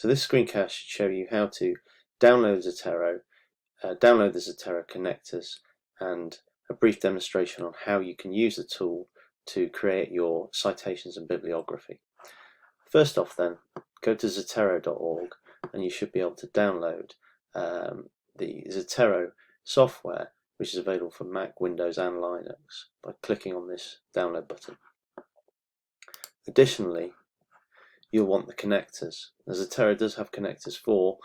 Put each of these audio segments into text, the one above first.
So this screencast should show you how to download Zotero, download the Zotero connectors, and a brief demonstration on how you can use the tool to create your citations and bibliography. First off then, go to zotero.org and you should be able to download the Zotero software, which is available for Mac, Windows and Linux by clicking on this download button. Additionally, you'll want the connectors. Zotero does have connectors for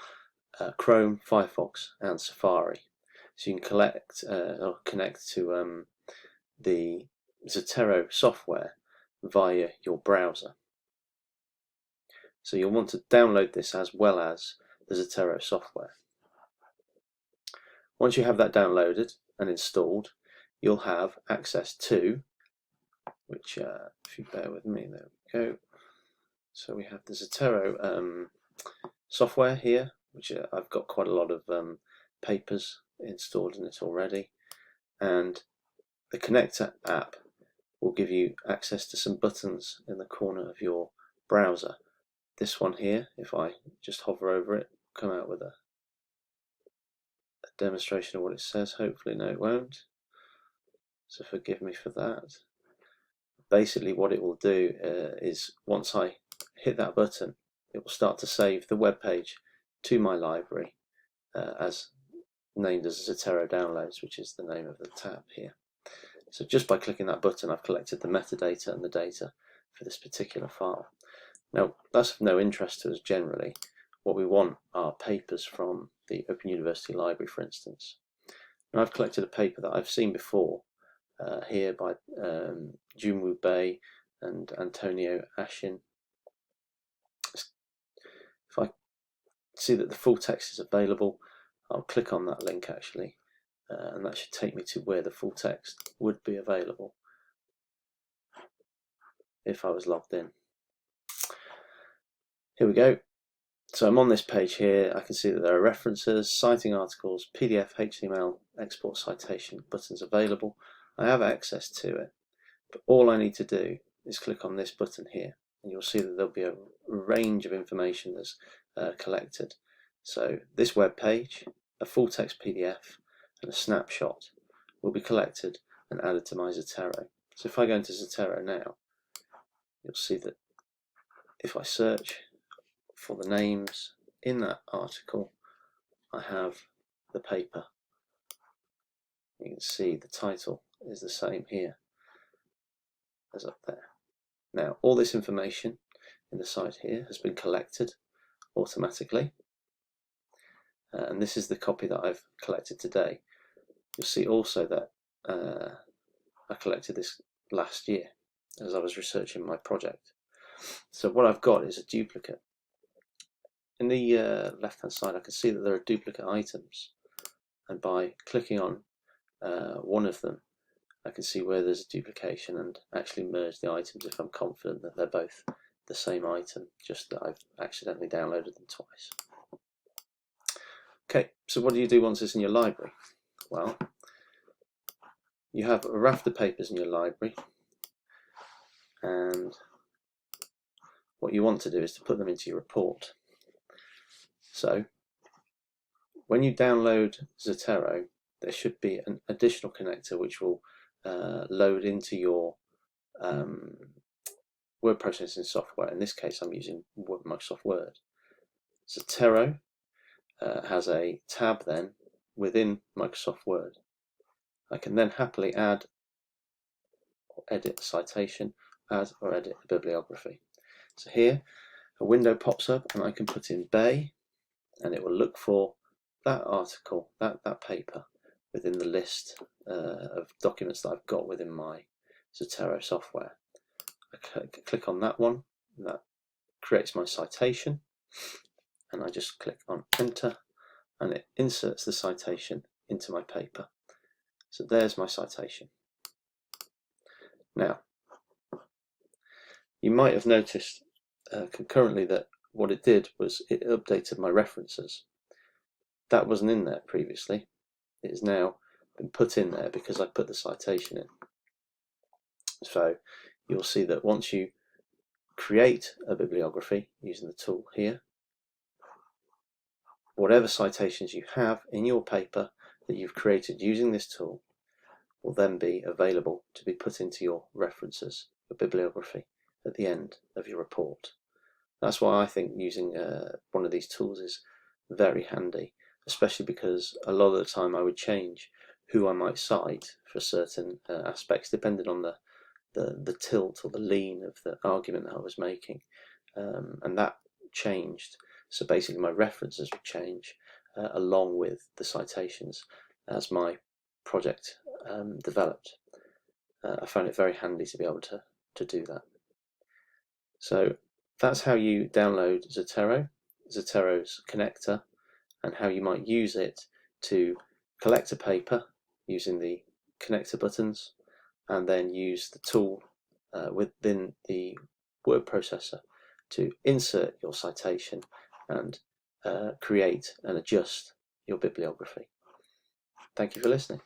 Chrome, Firefox and Safari. So you can connect to the Zotero software via your browser. So you'll want to download this as well as the Zotero software. Once you have that downloaded and installed, you'll have access to, which if you bear with me, there we go. So we have the Zotero software here, which I've got quite a lot of papers installed in it already, and the connector app will give you access to some buttons in the corner of your browser. This one here, if I just hover over it, come out with a demonstration of what it says. Hopefully, no, it won't. So forgive me for that. Basically, what it will do is once I hit that button, it will start to save the web page to my library as named as Zotero Downloads, which is the name of the tab here. So just by clicking that button, I've collected the metadata and the data for this particular file. Now, that's of no interest to us generally. What we want are papers from the Open University Library, for instance. Now, I've collected a paper that I've seen before here by Junwoo Bae and Antonio Ashin. If I see that the full text is available, I'll click on that link actually, and that should take me to where the full text would be available if I was logged in. Here we go. So I'm on this page here. I can see that there are references, citing articles, PDF, HTML, export citation buttons available. I have access to it, but all I need to do is click on this button here, and you'll see that there'll be a range of information that's collected. So this web page, a full text PDF, and a snapshot will be collected and added to my Zotero. So if I go into Zotero now, you'll see that if I search for the names in that article, I have the paper. You can see the title is the same here as up there. Now, all this information in the site here has been collected automatically, and this is the copy that I've collected today. You'll see also that I collected this last year as I was researching my project. So what I've got is a duplicate. In the left hand side I can see that there are duplicate items, and by clicking on one of them I can see where there's a duplication and actually merge the items if I'm confident that they're both the same item, just that I've accidentally downloaded them twice. Okay, so what do you do once it's in your library? Well, you have a raft of papers in your library, and what you want to do is to put them into your report. So when you download Zotero, there should be an additional connector which will load into your word processing software. In this case I'm using Microsoft Word. Zotero has a tab then within Microsoft Word. I can then happily add or edit a citation, add or edit a bibliography. So here a window pops up and I can put in Bae, and it will look for that article, that paper within the list of documents that I've got within my Zotero software. I click on that one, and that creates my citation, and I just click on enter and it inserts the citation into my paper. So there's my citation. Now, you might have noticed concurrently that what it did was it updated my references. That wasn't in there previously. It has now been put in there because I put the citation in. So you'll see that once you create a bibliography using the tool here, whatever citations you have in your paper that you've created using this tool will then be available to be put into your references, your bibliography, at the end of your report. That's why I think using one of these tools is very handy, especially because a lot of the time I would change who I might cite for certain aspects depending on the tilt or the lean of the argument that I was making, and that changed. So basically my references would change along with the citations as my project developed. I found it very handy to be able to do that. So that's how you download Zotero, Zotero's connector, and how you might use it to collect a paper using the connector buttons, and then use the tool within the word processor to insert your citation and create and adjust your bibliography. Thank you for listening.